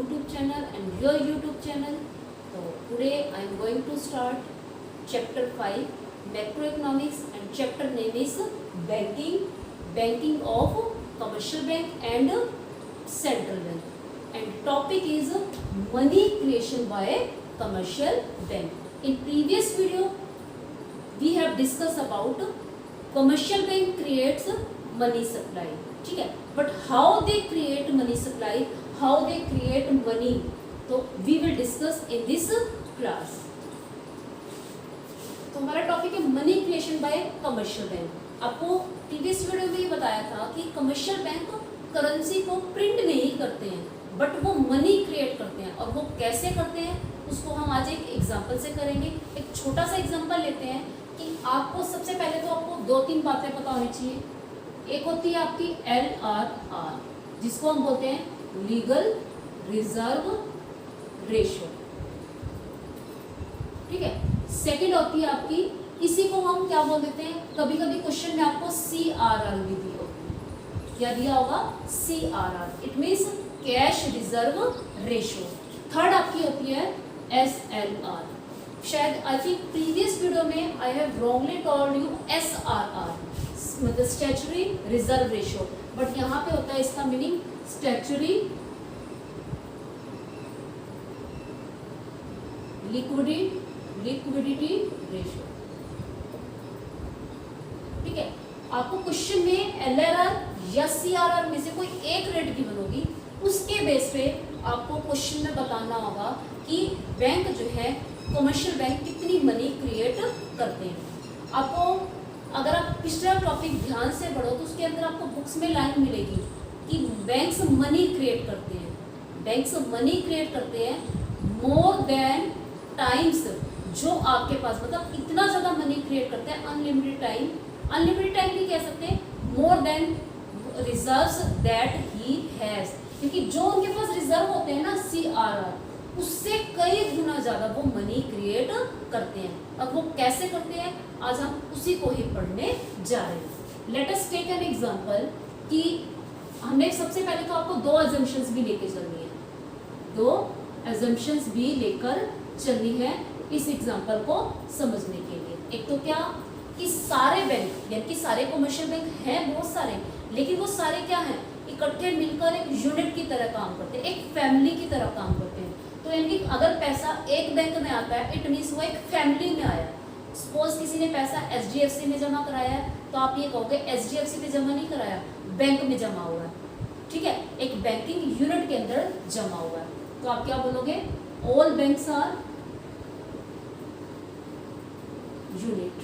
YouTube channel and your YouTube channel. So today I am going to start chapter 5 macroeconomics, and chapter name is banking of commercial bank and central bank, and topic is money creation by commercial bank. In previous video we have discussed about commercial bank creates money supply, ठीक है, but how they create money supply, how they create money, तो we will discuss in this class. तो हमारा topic है money creation bye commercial bank. आपको previous video में ही बताया था कि कमर्शियल बैंक करेंसी को प्रिंट नहीं करते हैं, बट वो मनी क्रिएट करते हैं, और वो कैसे करते हैं उसको हम आज एक एग्जांपल से करेंगे। एक छोटा सा एग्जांपल लेते हैं कि आपको सबसे पहले तो आपको दो तीन बातें पता होनी चाहिए। एक होती है आपकी LRR, जिसको हम बोलते हैं लीगल रिजर्व रेशियो, ठीक है। सेकंड होती है आपकी, इसी को हम क्या बोल देते हैं, कभी कभी क्वेश्चन में आपको CRR भी दिया होगा, क्या दिया होगा, CRR, it means cash reserve ratio. Third आपकी होती है SLR, शायद आई थिंक प्रीवियस वीडियो में I have wrongly told you SRR, मतलब स्टैच्यूटरी रिजर्व रेशियो, बट यहाँ पे होता है इसका मीनिंग स्टैच्यूटरी लिक्विडिटी रेशियो, ठीक है। आपको क्वेश्चन में LRR या CRR में से कोई एक रेट गिवन होगी, उसके बेस पे आपको क्वेश्चन में बताना होगा कि बैंक जो है कमर्शियल बैंक कितनी मनी क्रिएट करते हैं। आपको अगर आप पिछला टॉपिक ध्यान से पढ़ो तो उसके अंदर आपको बुक्स में लाइन मिलेगी कि बैंक्स मनी क्रिएट करते हैं, बैंक्स मनी क्रिएट करते हैं मोर देन टाइम्स जो आपके पास, मतलब इतना ज़्यादा मनी क्रिएट करते हैं, अनलिमिटेड टाइम भी कह सकते हैं, more than reserves that he has, क्योंकि जो उनके पास रिजर्व होते हैं ना CRR, उससे कई गुना ज़्यादा वो मनी क्रिएट करते हैं। अब वो कैसे करते हैं आज हम उसी को ही पढ़ने जा रहे हैं। Let us take an example कि हमने सबसे पहले तो आपको दो अजम्पशंस भी लेके चलनी है, दो अजम्पशंस भी लेकर चलनी है इस एग्जांपल को समझने के लिए। एक तो क्या कि सारे बैंक यानी कि सारे कमर्शियल बैंक हैं बहुत सारे, लेकिन वो सारे क्या हैं, इकट्ठे मिलकर एक यूनिट की तरह काम करते हैं, एक फैमिली की तरह काम करते हैं। तो यानी कि अगर पैसा एक बैंक में आता है इट मीन्स वो एक फैमिली में आया। सपोज किसी ने पैसा HDFC में जमा कराया है, तो आप ये कहोगे HDFC पे जमा नहीं कराया, बैंक में जमा हुआ है, ठीक है, एक बैंकिंग यूनिट के अंदर जमा हुआ है। तो आप क्या बोलोगे, ऑल बैंक्स आर यूनिट,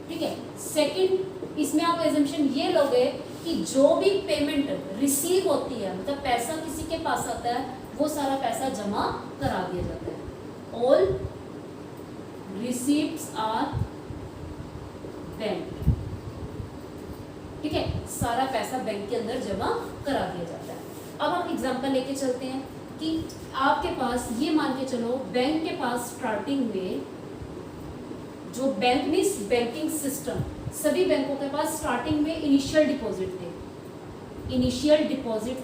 ठीक है। सेकंड, इसमें आप एजम्पशन ये लोगे कि जो भी पेमेंट रिसीव होती है, मतलब पैसा किसी के पास आता है, वो सारा पैसा जमा करा दिया जाता है। ऑल रिसीप्ट्स आर बैंक, ठीक है, सारा पैसा बैंक के अंदर जमा करा दिया जाता है। अब हम एग्जांपल लेके चलते हैं कि आपके पास, ये मान के चलो बैंक के पास स्टार्टिंग में जो बैंक मीन्स बैंकिंग सिस्टम, सभी बैंकों के पास स्टार्टिंग में इनिशियल डिपॉजिट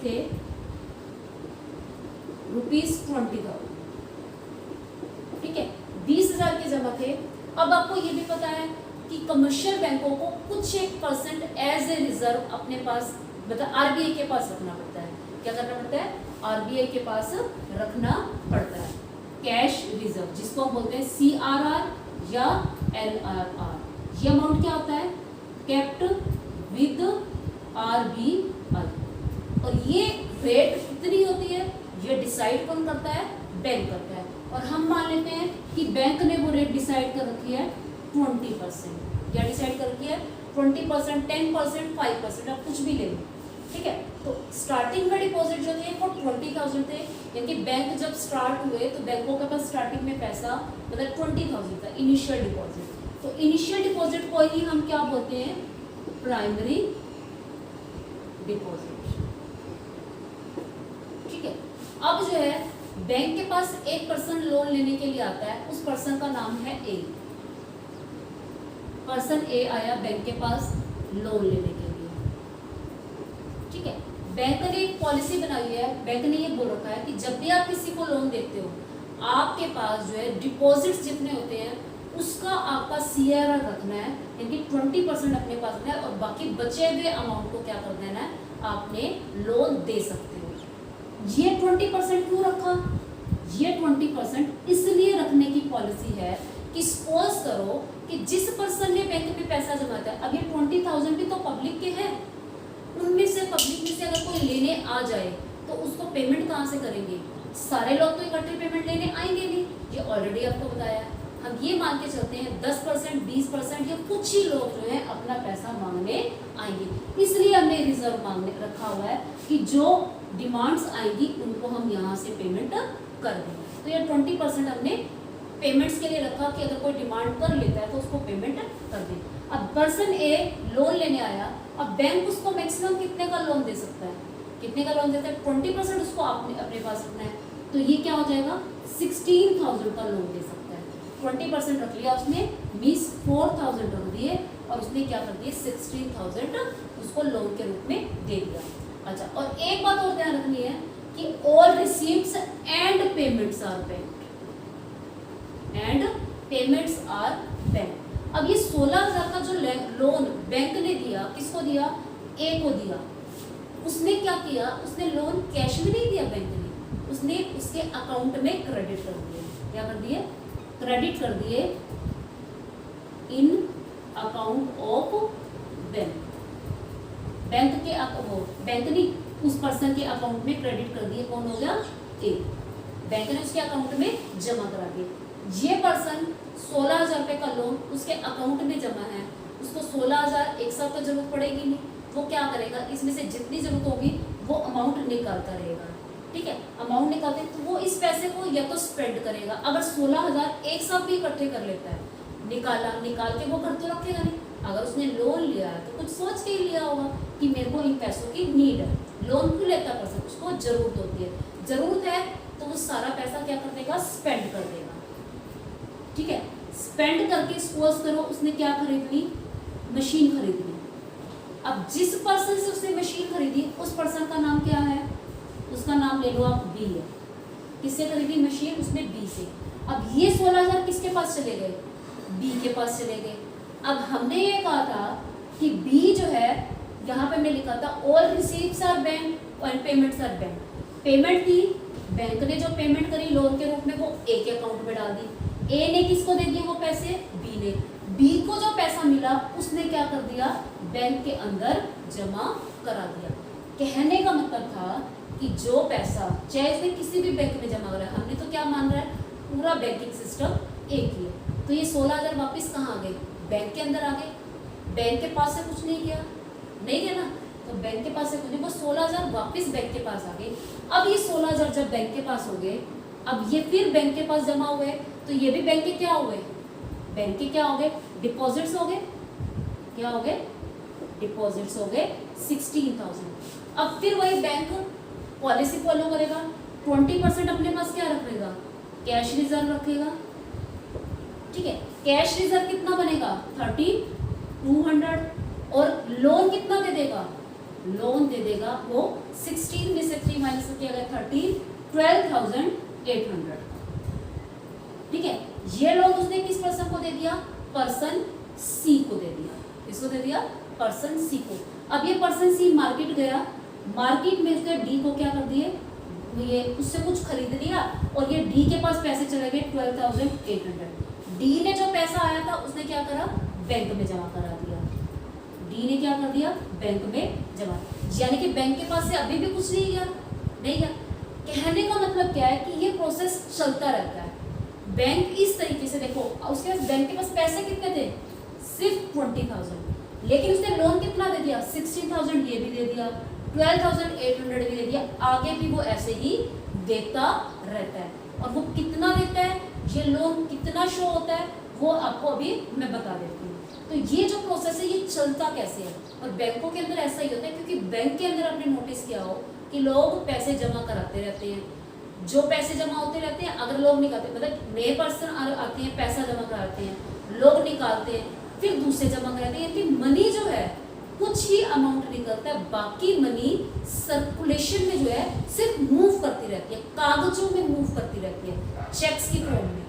थे ₹20,000, ठीक है, 20,000 के जमा थे। अब आपको ये भी पता है कि कमर्शियल बैंकों को कुछ एक % एज ए रिजर्व अपने पास, मतलब RBI के पास रखना पड़ता है। क्या करना पड़ता है, RBI के पास रखना पड़ता है कैश रिजर्व, जिसको हम बोलते हैं CRR या LRR। ये अमाउंट क्या होता है, केप्ट विद RBI, और ये रेट कितनी होती है ये डिसाइड कौन करता है, बैंक करता है। और हम मान लेते हैं कि बैंक ने वो रेट डिसाइड कर रखी है 20%, क्या डिसाइड कर रखी है 20%, 10%, 5%, आप कुछ भी ले लो, ठीक है। तो स्टार्टिंग में डिपॉजिट जो थे वो 20,000 थे, यानी कि बैंक जब स्टार्ट हुए तो बैंकों के पास स्टार्टिंग में पैसा मतलब 20,000 था इनिशियल डिपॉजिट। तो इनिशियल डिपॉजिट को ही हम क्या बोलते हैं, प्राइमरी डिपॉजिट, ठीक है। अब जो है बैंक के पास एक पर्सन लोन लेने के लिए आता है, उस पर्सन का नाम है A। पर्सन A आया बैंक के पास लोन लेने के लिए, ठीक है। बैंक ने एक पॉलिसी बनाई है, बैंक ने ये बोल रखा है कि जब भी आप किसी को लोन देते हो, आपके पास जो है डिपॉजिट्स जितने होते हैं उसका आपका CRR रखना है, यानी 20% अपने पास रखना है और बाकी बचे हुए अमाउंट को क्या कर देना है, आपने लोन दे सकते हो। ये 20% क्यों रखा? ये 20% इसलिए रखने की पॉलिसी है कि सपोज करो कि जिस पर्सन ने बैंक में पैसा जमा था, अब ये 20,000 भी तो पब्लिक के हैं, उनमें से पब्लिक में से अगर कोई लेने आ जाए तो उसको पेमेंट कहाँ से करेंगे? सारे लोग तो इकट्ठे पेमेंट लेने आएंगे नहीं, ये ऑलरेडी आपको बताया है। हम ये मान के चलते हैं 10%, 20% या कुछ ही लोग जो है अपना पैसा मांगने आएंगे, इसलिए हमने रिजर्व मांगने रखा हुआ है कि जो डिमांड्स आएंगी उनको हम यहाँ से पेमेंट कर दें। तो ये 20% हमने पेमेंट्स के लिए रखा कि अगर कोई डिमांड कर लेता है तो उसको पेमेंट कर दें। अब पर्सन ए लोन लेने आया, अब बैंक उसको मैक्सिमम कितने का लोन दे सकता है? कितने का लोन देता है? 20% उसको आपने अपने पास रखना है, तो ये क्या हो जाएगा? 16,000 का लोन दे सकता है। 20% रख लिया उसने, मीन्स 4,000 रख दिए और उसने क्या कर दिए? 16,000 उसको लोन के रूप में दे दिया। अच्छा, और एक बात और ध्यान रखनी है कि all receiveds and payments are bank, and payments are bank. अब ये 16,000 का जो लोन बैंक ने दिया, किसको दिया? ए को दिया। उसने क्या किया? उसने लोन कैश में नहीं दिया बैंक ने, उसने उसके अकाउंट में क्रेडिट कर दिए। क्या कर दिए? क्रेडिट कर दिए इन अकाउंट ऑफ बैंक। बैंक के बैंक ने उस पर्सन के अकाउंट में क्रेडिट कर दिए। कौन हो गया? ए। बैंक ने उसके अकाउंट में जमा करा दिए। ये पर्सन 16,000 रुपये का लोन उसके अकाउंट में जमा है, उसको 16,000 एक साथ तो जरूरत पड़ेगी नहीं, वो क्या करेगा? इसमें से जितनी जरूरत होगी वो अमाउंट निकालता रहेगा। ठीक है, अमाउंट निकालते तो वो इस पैसे को या तो स्पेंड करेगा, अगर 16,000 एक साथ भी इकट्ठे कर लेता है, निकाल के वो घर तो रखेगा नहीं। अगर उसने लोन लिया है तो कुछ सोच के ही लिया होगा कि मेरे को इन पैसों की नीड है। लोन क्यों लेता पर्सन? उसको जरूरत होती है, जरूरत है तो वो सारा पैसा क्या कर देगा? स्पेंड कर देगा। ठीक है, स्पेंड करके सपोज करो उसने क्या खरीदनी? मशीन खरीदनी। अब जिस पर्सन से उसने मशीन खरीदी उस पर्सन का नाम क्या है? उसका नाम ले लो आप, बी है। किससे खरीदी मशीन? उसने बी से। अब ये 16,000 किसके पास चले गए? बी के पास चले गए। अब हमने ये कहा था कि बी जो है, यहाँ पे हमने लिखा था ऑल रिसीव्स आर बैंक और पेमेंट्स आर बैंक। पेमेंट थी, बैंक ने जो पेमेंट करी लोन के रूप में वो ए के अकाउंट में डाल दी। ए ने किसको दे दिए वो पैसे? बी ने। बी को जो पैसा मिला उसने क्या कर दिया? बैंक के अंदर जमा करा दिया। कहने का मतलब था कि जो पैसा चाहे उसने किसी भी बैंक में जमा करा, हमने तो क्या मान रहा है? पूरा बैंकिंग सिस्टम एक ही है। तो ये 16,000 वापस कहाँ आ गए? बैंक के अंदर आ गए। बैंक के पास से कुछ नहीं गया, नहीं गया ना, तो बैंक के पास से कुछ नहीं, वो 16,000 वापस बैंक के पास आ गए। अब ये 16,000 जब बैंक के पास हो गए, अब ये फिर बैंक के पास जमा हुए, तो ये भी बैंक के क्या हुए? बैंक के क्या हो गए? डिपॉजिट्स हो गए। क्या हो गए? डिपॉजिट्स हो गए 16,000। अब फिर वही बैंक पॉलिसी फॉलो करेगा, 20% अपने पास क्या रखेगा? कैश रिजर्व रखेगा। ठीक है, कैश रिजर्व कितना बनेगा? 30,200। और लोन कितना दे देगा? लोन दे देगा वो 16 में से 3 माइनस किया गया 13, 12,800। ठीक है, ये लोन उसने किस पर्सन को दे दिया? पर्सन सी को दे दिया। किसको दे दिया? पर्सन सी को। अब ये पर्सन सी मार्केट गया, मार्केट में उसने डी को क्या कर दिए? ये उससे कुछ खरीद लिया और ये डी के पास पैसे चले गए 12,800। डी ने जो पैसा आया था उसने क्या करा? बैंक में जमा करा दिया। डी ने क्या कर दिया? बैंक में जमा, यानी कि बैंक के पास से अभी भी कुछ नहीं गया, नहीं गया। कहने का मतलब क्या है कि ये प्रोसेस चलता रहता है। बैंक इस तरीके से, देखो उसके पास बैंक के पास पैसे कितने थे? सिर्फ 20,000, लेकिन उसने लोन कितना दे दिया? 16,000 ये भी दे दिया, 12,800 भी दे दिया। आगे भी वो ऐसे ही देता रहता है। और वो कितना देता है, ये लोन कितना शो होता है, वो आपको अभी मैं बता देती हूँ। तो ये जो प्रोसेस है ये चलता कैसे है? और बैंकों के अंदर ऐसा ही होता है, क्योंकि बैंक के अंदर आपने नोटिस किया हो कि लोग पैसे जमा कराते रहते हैं। जो पैसे जमा होते रहते हैं, अगर लोग निकालते, मतलब नए पर्सन आते हैं, पैसा जमा कराते हैं, लोग निकालते हैं, फिर दूसरे जमा कराते हैं। यानी मनी जो है कुछ ही अमाउंट निकलता है, बाकी मनी सर्कुलेशन में जो है सिर्फ मूव करती रहती है, कागजों में मूव करती रहती है, चेक्स की फॉर्म में,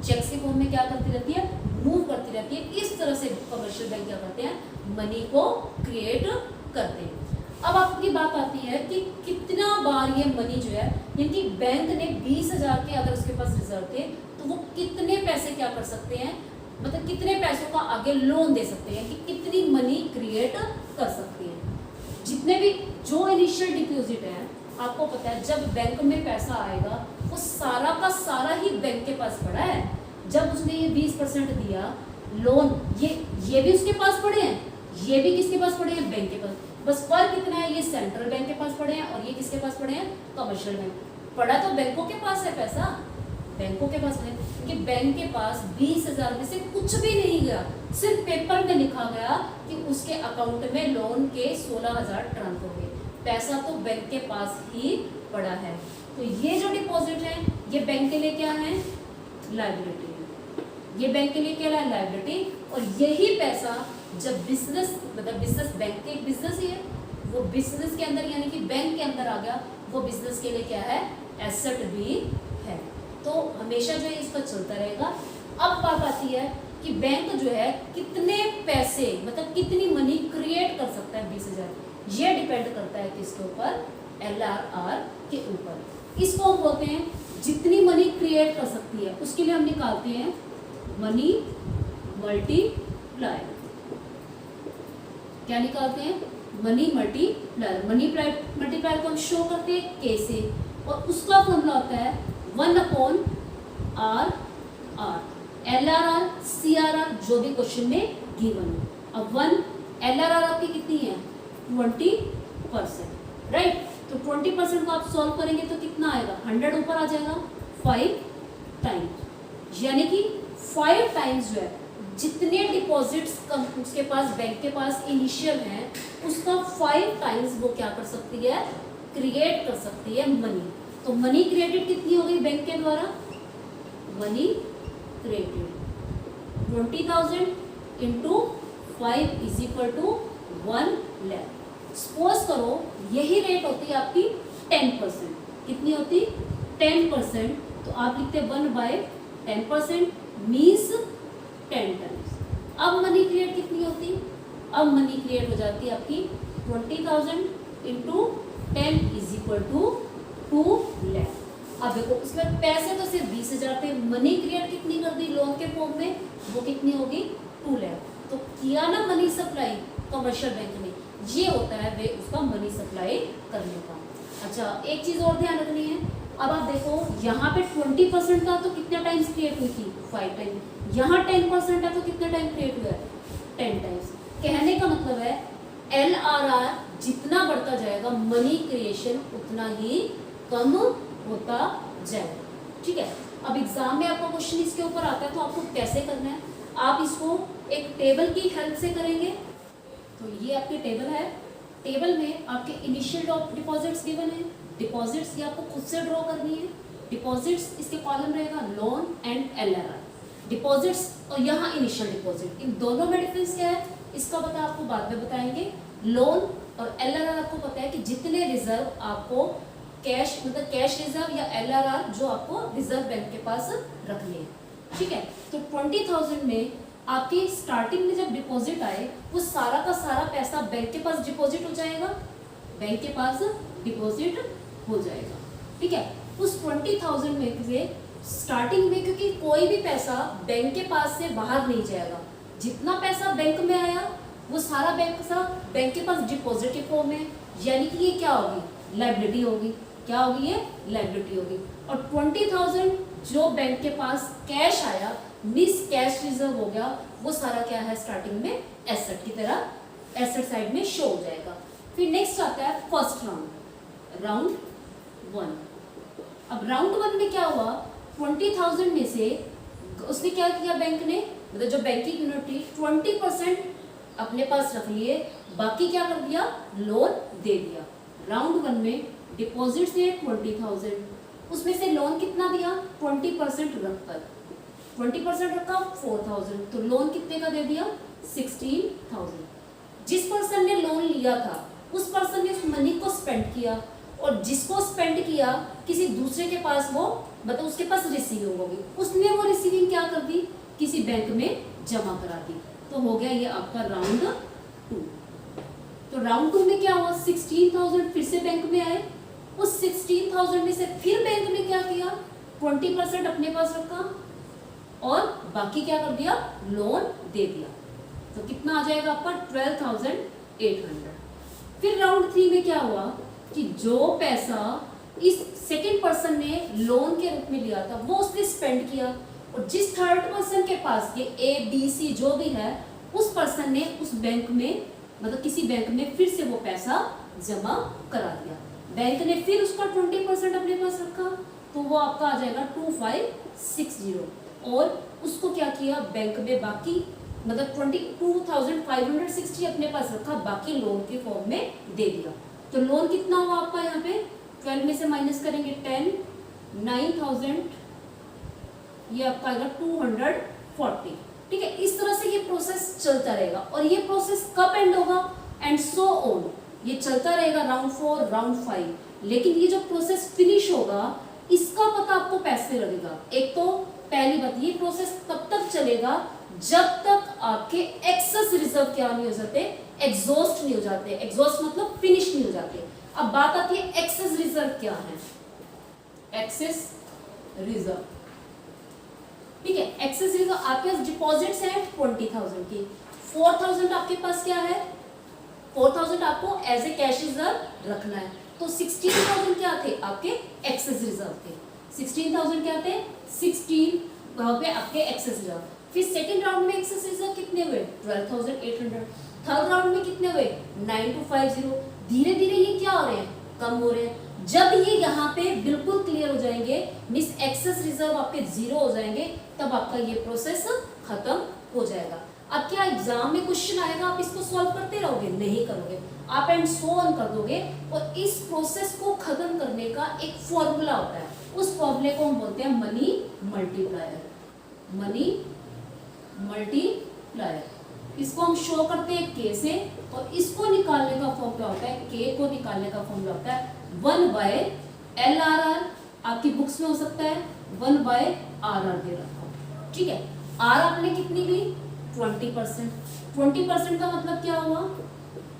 चेक्स की फॉर्म में क्या करती रहती है, मूव करती रहती है। इस तरह से कमर्शियल बैंक क्या करते हैं, मनी को क्रिएट करते हैं। अब आपकी बात आती है कि कितना बार ये मनी जो है, यानी बैंक ने 20,000 के अगर उसके पास रिजर्व थे तो वो कितने पैसे क्या कर सकते हैं, मतलब कितने पैसों का आगे लोन दे सकते हैं, कि कितनी मनी क्रिएट कर सकती है। जितने भी जो इनिशियल डिपॉजिट है, आपको पता है जब बैंक में पैसा आएगा वो सारा का सारा ही बैंक के पास पड़ा है। जब उसने ये 20% दिया लोन, ये भी उसके पास पड़े हैं, ये भी किसके पास पड़े हैं, बैंक के पास। बस फर्क कितना है, ये सेंट्रल बैंक के पास पड़े हैं और ये किसके पास पड़े हैं, कमर्शियल बैंक। पड़ा तो बैंकों के पास है पैसा, बैंकों के पास है, क्योंकि बैंक के पास 20,000 में से कुछ भी नहीं गया, सिर्फ पेपर में लिखा गया कि उसके अकाउंट में लोन के 16,000 ट्रांसफर हो गए, पैसा तो बैंक के पास ही पड़ा है। तो ये जो डिपॉजिट है ये बैंक के लिए क्या है, लायबिलिटी है, ये बैंक के लिए क्या है, लायबिलिटी। और यही पैसा जब बिजनेस, मतलब बिजनेस, बैंक के एक बिजनेस ही है, वो बिजनेस के अंदर यानी कि बैंक के अंदर आ गया, वो बिजनेस के लिए क्या है, एसेट भी है। तो हमेशा जो है इसका चलता रहेगा। अब बात आती है कि बैंक जो है कितने पैसे, मतलब कितनी मनी क्रिएट कर सकता है 20,000, ये डिपेंड करता है किसके ऊपर, LRR के ऊपर। इसको हम बोलते हैं जितनी मनी क्रिएट कर सकती है उसके लिए हम निकालते हैं मनी मल्टीप्लायर। क्या निकालते हैं, मनी मल्टीप्लायर। मनी मल्टीप्लायर को हम शो करते हैं K से, और उसका फॉर्मूला होता है 1/RR, LRR CRR जो भी क्वेश्चन में गिवन हो। अब 1 LRR आपकी कितनी है, 20%, राइट। तो 20% को आप सॉल्व करेंगे तो कितना आएगा, 100 ऊपर आ जाएगा, 5 टाइम्स, यानी कि 5 टाइम्स जो है जितने डिपॉजिट्स उसके पास, बैंक के पास इनिशियल हैं, उसका 5 टाइम्स वो क्या कर सकती है, क्रिएट कर सकती है मनी। तो मनी क्रिएटेड कितनी हो गई बैंक के द्वारा, money created 20,000 into 5 is equal to 1 lakh. Suppose करो यही रेट होती है आपकी 10%, कितनी होती, 10%, तो आप लिखते 1/10% मीन्स 10 टाइम्स। अब मनी क्रिएट कितनी होती, अब मनी क्रिएट हो जाती है आपकी 20,000 into 10 is equal to 2 lakh. अब देखो उसमें पैसे तो सिर्फ 20,000 थे, मनी क्रिएट कितनी कर दी लोन के फॉर्म में, वो कितनी होगी, 2 लाख। तो किया ना मनी सप्लाई कमर्शियल बैंक ने, ये होता है वे उसका मनी सप्लाई करने का। अच्छा एक चीज और ध्यान रखनी है, अब आप देखो यहाँ पे 20% था तो कितने टाइम्स क्रिएट हुई थी, 5 टाइम। यहाँ 10% है तो कितने टाइम क्रिएट हुआ है, 10 टाइम्स। कहने का मतलब है LRR जितना बढ़ता जाएगा मनी क्रिएशन उतना ही कम होता जाएगा, ठीक है। अब एग्जाम में आपका क्वेश्चन इसके ऊपर आता है तो आपको कैसे करना है, आप इसको एक टेबल की हेल्प से करेंगे। तो ये आपकी टेबल है, टेबल में आपके इनिशियल डिपॉजिट्स गिवन है, डिपॉजिट्स ये आपको खुद से ड्रॉ करनी है। डिपॉजिट्स इसके कॉलम रहेगा लोन एंड LRR, डिपॉजिट्स और यहाँ इनिशियल डिपॉजिट, इन दोनों में डिफरेंस क्या है इसका पता आपको बाद में बताएंगे। लोन और LRR आपको पता है कि जितने रिजर्व आपको कैश, मतलब कैश रिजर्व या LRR जो आपको रिजर्व बैंक के पास रखने हैं, ठीक है। तो 20,000 में आपकी स्टार्टिंग में जब डिपॉजिट आए वो सारा का सारा पैसा बैंक के पास डिपॉजिट हो जाएगा, बैंक के पास डिपॉजिट हो जाएगा, ठीक है। उस 20,000 में से स्टार्टिंग में, क्योंकि कोई भी पैसा बैंक के पास से बाहर नहीं जाएगा, जितना पैसा बैंक में आया वो सारा बैंक के पास डिपॉजिट के फॉर्म में, यानी कि ये क्या होगी, लायबिलिटी होगी। क्या होगी, ये लायबिलिटी होगी। और 20,000 जो बैंक के पास कैश आया, मिस कैश रिजर्व हो गया, वो सारा क्या है स्टार्टिंग में एसेट की तरह, एसेट साइड में शो हो जाएगा। फिर नेक्स्ट आता है फर्स्ट राउंड, राउंड 1। अब राउंड 1 में क्या हुआ, 20,000 में से उसने क्या किया बैंक ने, मतलब जो बैंकिंग यूनिट 20% अपने पास रख लिए, बाकी क्या कर दिया, लोन दे दिया। राउंड 1 में डिपॉजिट से 20,000, उसमें से लोन कितना दिया, 20% रखकर, 20% रखा 4,000, तो लोन कितने का दे दिया, 16,000। जिस पर्सन ने लोन लिया था उस पर्सन ने उस मनी को स्पेंड किया, और जिसको स्पेंड किया किसी दूसरे के पास वो मतलब उसके पास रिसीविंग होगी, उसने वो रिसीविंग क्या कर दी, किसी बैंक में जमा करा दी। तो हो गया ये आपका राउंड 2। तो राउंड 2 में क्या हुआ, 16,000 फिर से बैंक में आए, उस 16,000 में से फिर बैंक ने क्या किया, 20% अपने पास रखा और बाकी क्या कर दिया, लोन दे दिया। तो कितना आ जाएगा आपका 12,800। फिर राउंड 3 में क्या हुआ कि जो पैसा इस सेकंड पर्सन ने लोन के रूप में लिया था वो उसने स्पेंड किया, और जिस थर्ड पर्सन के पास ये ABC जो भी है उस पर्सन ने उस बैंक में मतलब किसी बैंक में फिर से वो पैसा जमा करा दिया। बैंक ने फिर उसका 20% अपने पास रखा, तो वो आपका आ जाएगा 2560, और उसको क्या किया, बैंक में बाकी मतलब 22,560 अपने पास रखा, बाकी लोन के फॉर्म में दे दिया। तो लोन कितना हुआ आपका यहाँ पे, 12 में से माइनस करेंगे 10, 9,000, ये आपका आएगा 240। ठीक है, इस तरह से ये प्रोसेस चलता रहेगा, और ये प्रोसेस कब एंड होगा, एंड सो ऑन, ये चलता रहेगा राउंड 4, राउंड 5। लेकिन ये जो प्रोसेस फिनिश होगा इसका पता आपको पैसे लगेगा। एक तो पहली बात, ये प्रोसेस तब तक चलेगा जब तक आपके एक्सेस रिजर्व क्या नहीं हो जाते, एग्जॉस्ट नहीं हो जाते। एग्जॉस्ट मतलब फिनिश नहीं हो जाते। अब बात आती है एक्सेस रिजर्व क्या है, एक्सेस रिजर्व। ठीक है, एक्सेस रिजर्व आपके पास डिपॉजिट्स हैं 20,000 की, 4,000 आपके पास क्या है, 4,000 आपको एज ए कैश रिजर्व रखना है। तो 16,000 क्या थे आपके एक्सेस रिजर्व थे, 16,000 क्या थे, 16 वहां पे आपके एक्सेस रिजर्व। फिर सेकंड राउंड में एक्सेस रिजर्व कितने हुए, 12,800। थर्ड राउंड में कितने हुए, 9250। धीरे धीरे ये क्या हो रहे हैं, कम हो रहे हैं। जब ये यहाँ पे बिल्कुल क्लियर हो जाएंगे, मिस एक्सेस रिजर्व आपके 0 हो जाएंगे, तब आपका ये प्रोसेस खत्म हो जाएगा। अब क्या एग्जाम में क्वेश्चन आएगा, आप इसको सॉल्व करते रहोगे, नहीं करोगे, आप एंड सो ऑन कर दोगे। और इस प्रोसेस को खत्म करने का एक फॉर्मूला होता है, उस फॉर्मूले को हम बोलते हैं मनी मल्टीप्लायर। मनी मल्टीप्लायर, इसको हम शो करते हैं के से, और इसको निकालने का फॉर्म क्या होता है, के को निकालने का फॉर्मूला होता है 1/LRR। आपकी बुक्स में हो सकता है 1/RR दे रखा हो। ठीक है, आर आपने कितनी ली, 20%। 20% का मतलब क्या हुआ,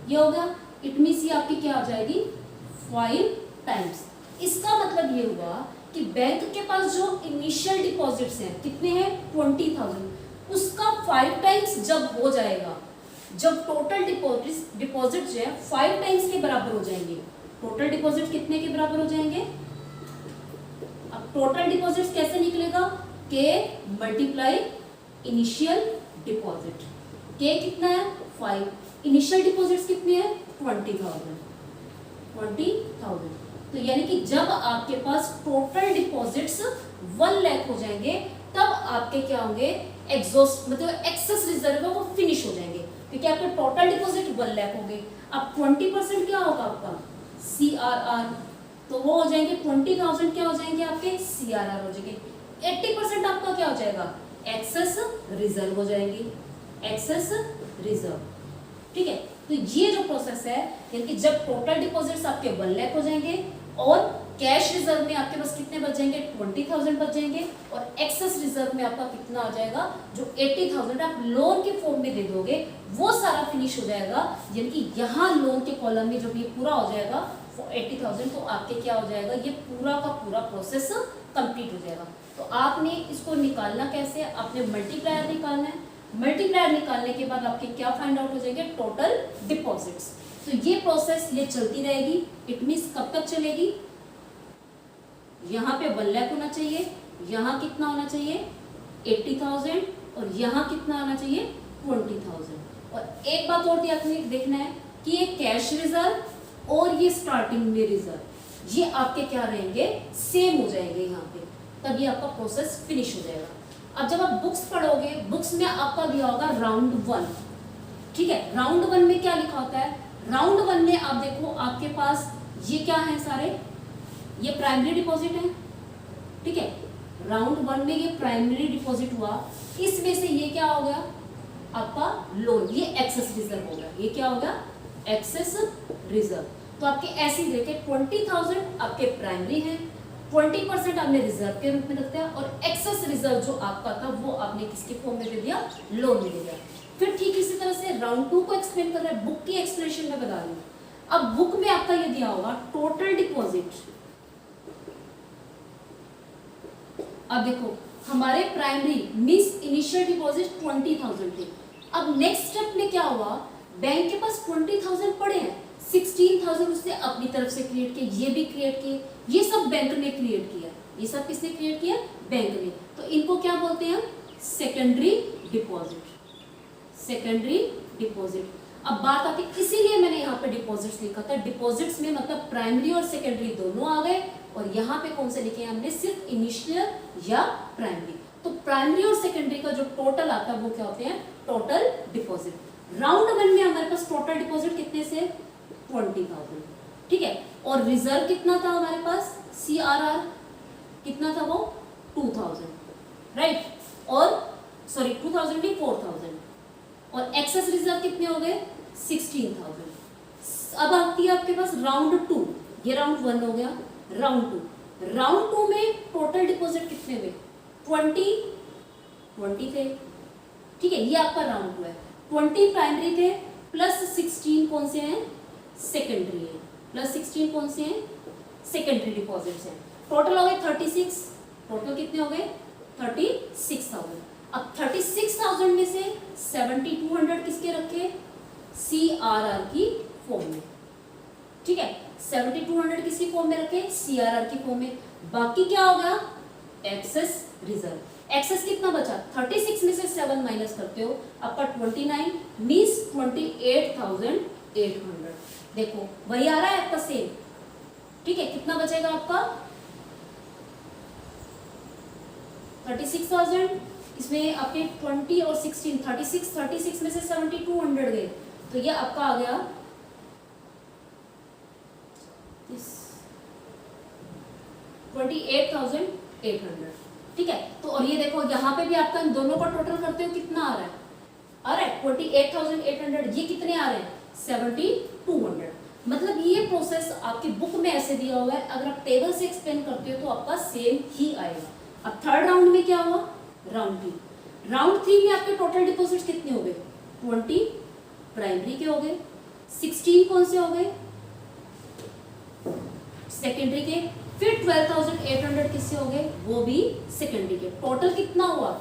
ये होगा, इट मींस ये आपकी क्या आ जाएगी, 5 टाइम्स। इसका मतलब ये हुआ कि बैंक के पास जो इनिशियल डिपॉजिट्स हैं कितने हैं, 20,000, उसका 5 टाइम्स जब हो जाएगा, जब टोटल डिपॉजिट जो है 5 टाइम्स के बराबर हो जाएंगे। टोटल डिपॉजिट कितने के बराबर हो जाएंगे, अब टोटल डिपॉजिट कैसे निकलेगा, के मल्टीप्लाई इनिशियल डिपॉजिट। के कितना है, 5, इनिशियल डिपॉजिट्स कितने हैं, 20,000। तो यानी कि जब आपके पास टोटल डिपॉजिट्स 1 लाख हो जाएंगे, तब आपके क्या होंगे, एग्जॉस्ट मतलब एक्सेस रिजर्व है वो फिनिश हो जाएंगे, क्योंकि आपके टोटल डिपॉजिट 1 लाख हो गए। अब 20% क्या होगा आपका, CRR, तो वो हो जाएंगे 20,000 क्या हो जाएंगे आपके, CRR हो जाएंगे। 80% आपका क्या हो जाएगा, एक्सेस रिजर्व हो जाएंगे, एक्सेस रिजर्व। ठीक है, तो ये जो प्रोसेस है, यानी कि जब टोटल डिपॉजिट्स आपके 1 लाख हो जाएंगे और कैश रिजर्व में आपके पास कितने बच जाएंगे, 20,000 बच जाएंगे, और एक्सेस रिजर्व में आपका कितना आ जाएगा, जो 80,000 आप लोन के फॉर्म में दे दोगे, वो सारा फिनिश हो जाएगा। यानी कि यहाँ लोन के कॉलम में जब ये पूरा हो जाएगा 80,000, तो आपके क्या हो जाएगा, ये पूरा का पूरा प्रोसेस कंप्लीट हो जाएगा। तो आपने इसको निकालना कैसे, आपने मल्टीप्लायर निकालना है। मल्टीप्लायर निकालने के बाद आपके क्या फाइंड आउट हो जाएंगे, टोटल डिपॉजिट्स। तो ये प्रोसेस ये चलती रहेगी। इट मींस कब तक चलेगी, यहाँ पे 1 लाख होना चाहिए, यहाँ कितना होना चाहिए, 80,000, और यहाँ कितना होना चाहिए, 20,000। और एक बात और देखना है कि ये कैश रिजर्व और ये स्टार्टिंग में रिजर्व, ये आपके क्या रहेंगे, सेम हो जाएंगे यहाँ पे, तब ये आपका प्रोसेस फिनिश हो जाएगा। अब जब आप बुक्स पढ़ोगे, बुक्स में आपका दिया होगा राउंड 1। ठीक है, राउंड 1 में क्या लिखा होता है, राउंड 1 में आप देखो आपके पास ये क्या है, सारे ये प्राइमरी डिपॉजिट है। ठीक है, राउंड 1 में ये प्राइमरी डिपॉजिट हुआ, इसमें से ये क्या हो गया, आपका लोन, ये एक्सेस रिजर्व होगा। ये क्या होगा? Excess reserve. तो आपके ऐसे ही देखे 20,000 आपके प्राइमरी है, 20% आपने रिजर्व के रूप में रख दिया, और एक्सेस रिजर्व जो आपका था वो आपने किसके फॉर्म में दे दिया? लोन में दे दिया। फिर ठीक इसी तरह से राउंड 2 को एक्सप्लेन कर रहा है, बुक की एक्सप्लेनेशन में बता रही हूँ। अब बुक में आपका ये दिया होगा टोटल डिपॉजिट। अब देखो हमारे प्राइमरी मींस इनिशियल डिपॉजिट 20,000 थे। अब नेक्स्ट स्टेप में क्या हुआ? बैंक के पास 20,000 पड़े हैं, 16,000 उसने अपनी तरफ से क्रिएट किए, ये भी क्रिएट किए, ये सब बैंक ने क्रिएट किया। ये सब किसने क्रिएट किया? बैंक ने। तो इनको क्या बोलते हैं? Secondary deposit. Secondary deposit. अब बात आती, इसीलिए मैंने यहाँ पे डिपॉजिट्स लिखा था। डिपॉजिट्स में मतलब प्राइमरी और सेकेंडरी दोनों आ गए, और यहाँ पे कौन से लिखे हैं हमने? सिर्फ इनिशियल या प्राइमरी। तो प्राइमरी और सेकेंडरी का जो टोटल आता है वो क्या होते हैं? Total deposit. राउंड 1 में हमारे पास टोटल डिपॉजिट कितने से? 20,000, ठीक है। और रिजर्व कितना था हमारे पास? CRR कितना था वो? 2,000, राइट। और सॉरी 2,000 नहीं 4,000। और एक्सेस रिजर्व कितने हो गए? 16,000। अब आती है आपके पास राउंड 2। ये राउंड 1 हो गया। राउंड 2 में टोटल डिपॉजिट कितने हुए? 20 थे, ठीक है। ये आपका राउंड 2 है। 20 प्राइमरी थे प्लस 16 कौन से हैं? सेकेंडरी है। प्लस 16 कौन से हैं? सेकेंडरी डिपॉजिट्स हैं। टोटल हो गए 36। टोटल कितने हो गए? 36,000। अब 36,000 में से 7,200 किसके रखे? CRR की फॉर्म में, ठीक है। 7,200 किसकी फॉर्म में रखे? CRR की फॉर्म में। बाकी क्या हो गया? Access reserve. एक्सेस कितना बचा? 36 में से 7 माइनस करते हो आपका 29 मींस 28,800। देखो वही आ रहा है आपका सेम, ठीक है। कितना बचेगा आपका? 36,000। इसमें आपके 20 और 16 36 में से 7,200 गए, तो ये आपका आ गया 28,800, ठीक है। तो और ये देखो यहाँ पे भी आपका इन दोनों का टोटल करते हो कितना आ रहा है? आ रहा है 28,800। ये कितने आ रहे हैं? 7,200। मतलब ये प्रोसेस आपकी बुक में ऐसे दिया हुआ है, अगर आप टेबल से एक्सप्लेन करते हो तो आपका सेम ही आएगा। अब थर्ड राउंड में क्या हुआ? राउंड 3। राउंड 3 में आपके टोटल डिपॉजिट कितने हो गए? 20 प्राइमरी के हो गए, 16 कौन से हो गए? सेकेंडरी के, फिर 12,800 किससे हो गए? वो भी सेकेंडरी के। टोटल कितना हुआ?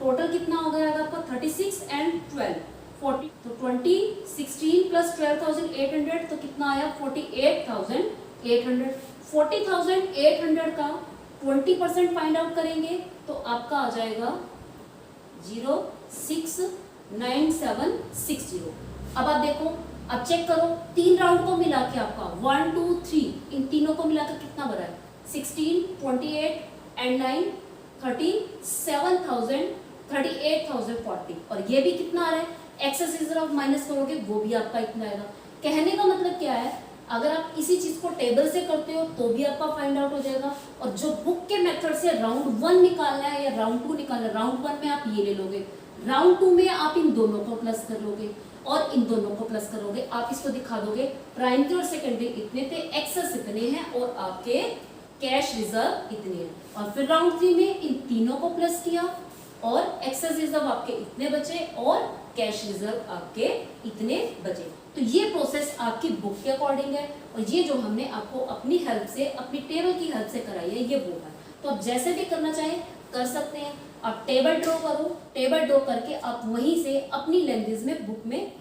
टोटल कितना हो गया आपका? 36 एंड 12 40। तो 20 16 प्लस 12,800 तो कितना आया? 48,800। 40,800 का 20% फाइंड आउट करेंगे तो आपका आ जाएगा 0,69760। अब आप देखो, अब चेक करो 3 राउंड को मिला के आपका 1 2 3 इन तीनों को मिलाकर कितना बना है? 16 28 एंड 9 38,040। और ये भी कितना आ रहा है? एक्सेस रिजर्व माइनस करोगे वो भी आपका इतना आएगा। कहने का मतलब क्या है? अगर आप इसी चीज को टेबल से करते हो तो भी आपका फाइंड आउट हो जाएगा, और जो बुक के मेथड से राउंड 1 निकालना है या राउंड 2 निकालना है, राउंड 1 में आप ये ले लोगे, राउंड 2 में आप इन दोनों को प्लस कर लोगे और इन दोनों को प्लस करोगे। आप इसको दिखा दोगे प्राइमरी और सेकेंडरी इतने थे, एक्सेस इतने हैं और आपके कैश रिजर्व इतने हैं। और फिर राउंड 3 में इन तीनों को प्लस किया और एक्सेस रिजर्व आपके इतने बचे और कैश रिजर्व आपके इतने बचे। तो ये प्रोसेस आपकी बुक के अकॉर्डिंग है, और ये जो हमने आपको अपनी हेल्प से, अपनी टेबल की हेल्प से कराई है, ये वो है। तो आप जैसे भी करना चाहें कर सकते हैं। आप टेबल ड्रॉ करो, टेबल ड्रॉ करके आप वहीं से अपनी लैंग्वेज में, बुक में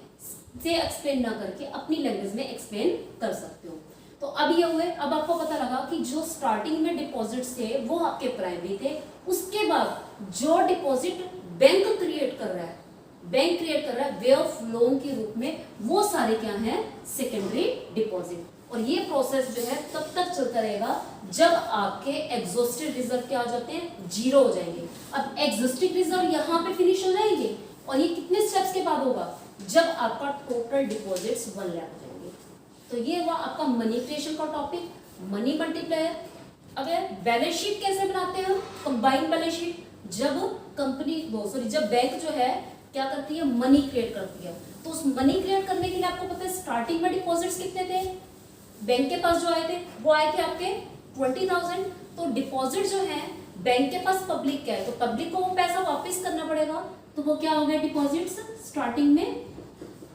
से एक्सप्लेन ना करके अपनी लैंग्वेज में एक्सप्लेन कर सकते हो। तो अब ये हुए, अब आपको पता लगा कि जो स्टार्टिंग में डिपॉजिट्स थे वो आपके प्राइमरी थे, उसके बाद जो डिपॉजिट बैंक क्रिएट कर रहा है, बैंक क्रिएट कर रहा है वे ऑफ लोन के रूप में, वो सारे क्या हैं? Secondary deposit. और ये प्रोसेस जो है तब तक चलता रहेगा जब आपके एग्जॉस्टेड रिजर्व क्या हो जाते हैं? 0 हो जाएंगे। अब एग्जॉस्टेड रिजर्व यहाँ पे फिनिश हो जाएंगे, और ये कितने स्टेप्स के बाद होगा? जब आपका टोटल डिपॉजिट्स 1 लाख हो जाएंगे। तो ये हुआ आपका मनी क्रिएशन का टॉपिक, मनी मल्टीप्लायर। अब बैलेंस शीट कैसे बनाते हैं हम? Combined balance sheet. जब कंपनी जब बैंक जो है क्या करती है, मनी क्रिएट करती है। तो उस मनी क्रिएट करने के लिए आपको पता है स्टार्टिंग में डिपॉजिट्स कितने थे, बैंक के पास जो आए थे वो आए थे आपके 20,000। तो डिपॉजिट जो है बैंक के पास पब्लिक का है, तो पब्लिक को वो पैसा वापस करना पड़ेगा, तो वो क्या हो गया, डिपॉजिट्स स्टार्टिंग में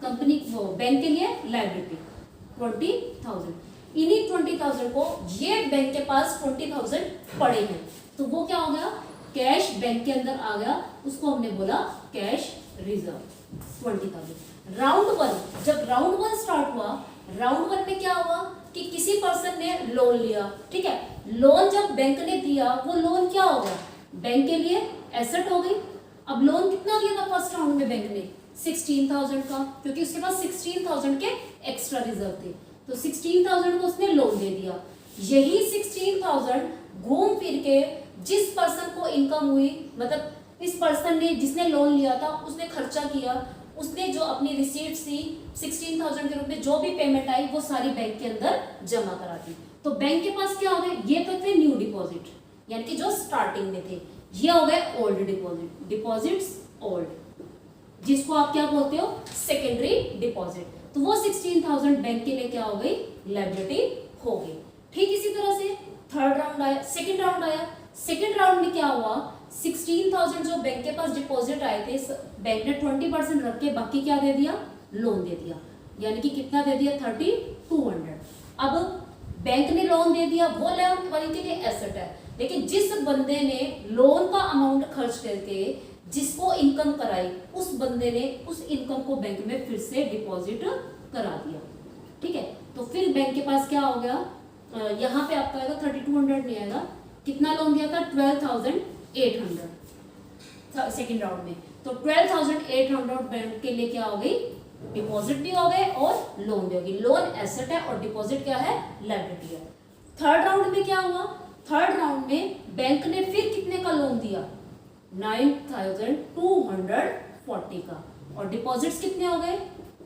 कंपनी वो बैंक के लिए लायबिलिटी 20,000। इन्हीं 20,000 को ये बैंक के पास 20,000 पड़े हैं, तो वो क्या हो गया, कैश बैंक के अंदर आ गया, उसको हमने बोला कैश रिजर्व 20,000। राउंड वन, जब राउंड वन स्टार्ट हुआ, राउंड वन में क्या हुआ कि किसी पर्सन ने लोन लिया, ठीक है, लोन जब बैंक ने दिया वो लोन क्या हो गया, बैंक के लिए एसेट हो गई। अब लोन कितना दिया था फर्स्ट राउंड में बैंक ने, 16,000 का, क्योंकि उसके पास 16,000 के एक्स्ट्रा रिजर्व थे, तो 16,000 को उसने लोन दे दिया। यही 16,000 घूम फिर के जिस पर्सन को इनकम हुई, मतलब इस पर्सन ने जिसने लोन लिया था उसने खर्चा किया, उसने जो अपनी रिसीट्स थी 16,000 के रूप में जो भी पेमेंट आई वो सारी बैंक के अंदर जमा करा दी। तो बैंक के पास क्या हो गए, ये तो थे न्यू डिपॉजिट, यानी कि जो स्टार्टिंग में थे, ये हो गए ओल्ड डिपॉजिट, डिपॉजिट्स ओल्ड, जिसको आप क्या बोलते हो, सेकेंडरी डिपॉजिट। तो वो 16,000 बैंक के लिए क्या हो गई, लायबिलिटी हो गई। ठीक इसी तरह से थर्ड राउंड आया, सेकेंड राउंड आया, सेकेंड राउंड में क्या हुआ, 16,000 जो बैंक के पास डिपॉजिट आए थे, बैंक ने 20% रख के बाकी क्या दे दिया, लोन दे दिया, यानी कि कितना दे दिया, 3,200। अब बैंक ने लोन दे दिया, वो लोन वाले के लिए एसेट है, लेकिन जिस बंदे ने लोन का अमाउंट खर्च करके जिसको इनकम कराई, उस बंदे ने उस इनकम को बैंक में फिर से डिपॉजिट करा दिया, ठीक है। तो फिर बैंक के पास क्या हो गया, यहाँ पे आपका आएगा 3,200 नहीं आएगा, कितना लोन दिया था, 12,800 सेकेंड राउंड में। तो 12,800 बैंक के लिए क्या हो गई, डिपॉजिट भी हो गए और लोन भी हो गई। लोन एसेट है और डिपॉजिट क्या है, लायबिलिटी है। थर्ड राउंड में क्या हुआ, थर्ड राउंड में बैंक ने फिर कितने का लोन दिया, 9,240 का, और डिपॉजिट्स कितने हो गए,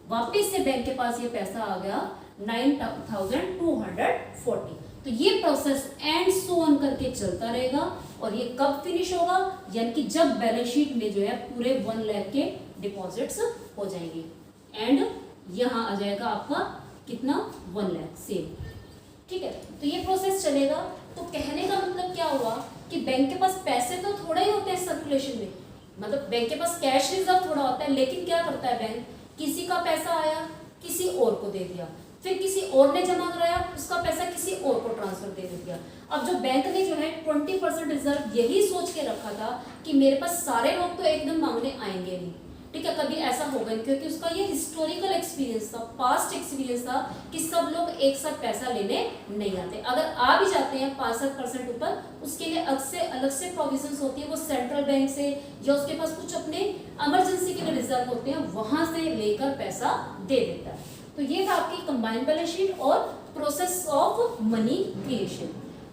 वापस से बैंक के पास ये पैसा आ गया 9,240। तो ये प्रोसेस एंड सो ऑन करके चलता रहेगा, और ये कब फिनिश होगा, यानी कि जब बैलेंस शीट में जो है पूरे 1 लाख के डिपॉजिट्स हो जाएंगे, एंड यहाँ आ जाएगा आपका कितना, 1 लाख सेम, ठीक है। तो ये प्रोसेस चलेगा। तो कहने का मतलब क्या हुआ कि बैंक के पास पैसे तो थोड़े ही होते हैं सर्कुलेशन में, मतलब बैंक के पास कैश रिजर्व थोड़ा होता है, लेकिन क्या करता है बैंक, किसी का पैसा आया किसी और को दे दिया, फिर किसी और ने जमा कराया, उसका पैसा किसी और को ट्रांसफर दे दिया। अब जो बैंक ने जो है 20% रिजर्व यही सोच के रखा था कि मेरे पास सारे लोग तो एकदम मांगने आएंगे नहीं, ठीक है, कभी ऐसा होगा नहीं, क्योंकि उसका ये हिस्टोरिकल एक्सपीरियंस था, पास्ट एक्सपीरियंस था कि सब लोग एक साथ पैसा लेने नहीं आते। अगर आ भी जाते हैं 5-7% ऊपर, उसके लिए अलग से प्रोविजंस होती है, वो सेंट्रल बैंक से या उसके पास कुछ अपने इमरजेंसी के लिए रिजर्व होते हैं, वहां से लेकर पैसा दे देता है। तो ये था आपकी कंबाइंड बैलेंस शीट और प्रोसेस ऑफ मनी क्रिएशन।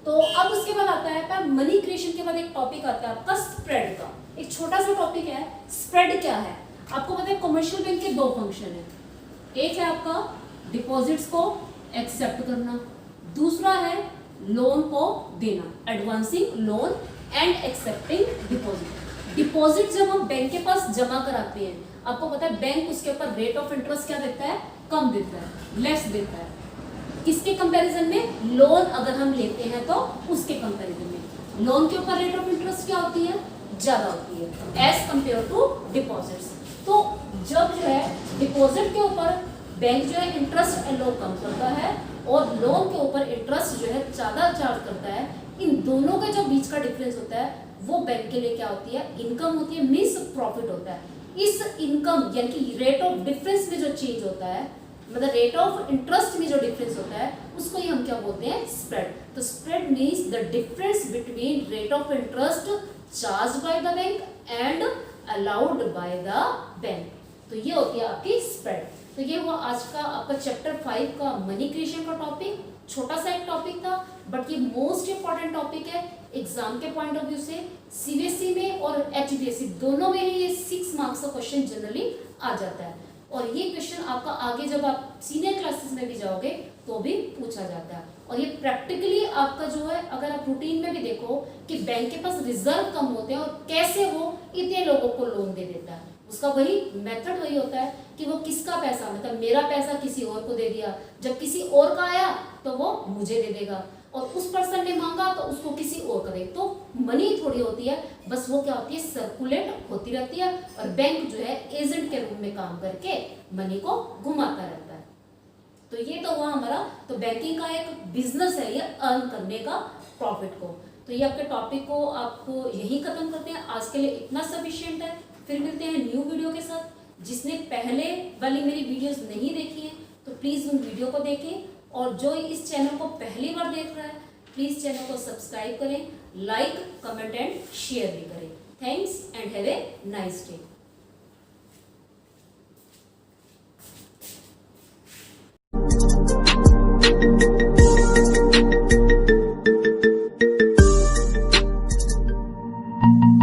तो अब उसके बाद आता है मनी क्रिएशन के बाद एक टॉपिक आता है आपका स्प्रेड का, एक छोटा सा टॉपिक है। स्प्रेड क्या है, आपको पता है कमर्शियल बैंक के 2 फंक्शन है, एक है आपका डिपॉजिट्स को एक्सेप्ट करना, दूसरा है लोन को देना, advancing loan and accepting deposit. Deposit जब हम बैंक के पास जमा कराते हैं, आपको पता है बैंक उसके ऊपर रेट ऑफ इंटरेस्ट क्या देता है, कम देता है, लेस देता है, किसके कंपैरिजन में, लोन अगर हम लेते हैं तो उसके कंपैरिजन में लोन के ऊपर रेट ऑफ इंटरेस्ट क्या होती है, ज्यादा होती है एज कंपेयर टू डिपॉजिट्स। तो जब जो है डिपॉजिट के ऊपर बैंक जो है इंटरेस्ट एलो कम करता है और लोन के ऊपर इंटरेस्ट जो है ज्यादा चार्ज करता है, इन दोनों के जो बीच का डिफरेंस होता है वो बैंक के लिए क्या होती है, इनकम होती है, मींस प्रॉफिट होता है। इस इनकम यानी कि रेट ऑफ डिफरेंस में जो चेंज होता है, मतलब रेट ऑफ इंटरेस्ट में जो डिफरेंस होता है, उसको ही हम क्या बोलते हैं, स्प्रेड। तो spread means the difference between rate of interest charge by the bank and allowed by the bank. तो ये होती है आपकी स्प्रेड। तो ये हुआ आज का आपका चैप्टर 5 का मनी क्रिएशन का टॉपिक। छोटा सा एक टॉपिक था, बट ये मोस्ट इंपॉर्टेंट टॉपिक है एग्जाम के पॉइंट ऑफ व्यू से। सीबीएसई में और एचडीएससी दोनों में ही ये 6 मार्क्स का क्वेश्चन जनरली आ जाता है, और ये क्वेश्चन आपका आगे जब आप सीनियर क्लासेस में भी जाओगे तो भी पूछा जाता है। और ये प्रैक्टिकली आपका जो है, अगर आप रूटीन में भी देखो कि बैंक के पास रिजर्व कम होते हैं और कैसे वो इतने लोगों को लोन दे देता है, उसका वही मेथड वही होता है कि वो किसका पैसा, मतलब मेरा पैसा किसी और को दे दिया, जब किसी और का आया तो वो मुझे दे देगा, और उस पर्सन ने मांगा तो उसको किसी और का दे। तो मनी थोड़ी होती है, बस वो क्या होती है, सर्कुलेट होती रहती है, और बैंक जो है एजेंट के रूप में काम करके मनी को घुमाता रहता है। तो ये तो हुआ हमारा, तो बैंकिंग का एक बिजनेस है ये, अर्न करने का प्रॉफिट को। तो ये आपके टॉपिक को आपको यही खत्म करते हैं, आज के लिए इतना सफिशिएंट है। फिर मिलते हैं न्यू वीडियो के साथ। जिसने पहले वाली मेरी वीडियोस नहीं देखी है तो प्लीज उन वीडियो को देखें, और जो इस चैनल को पहली बार देख रहा है प्लीज चैनल को सब्सक्राइब करें, लाइक, कमेंट एंड शेयर भी करें। Thanks and have a nice day. you.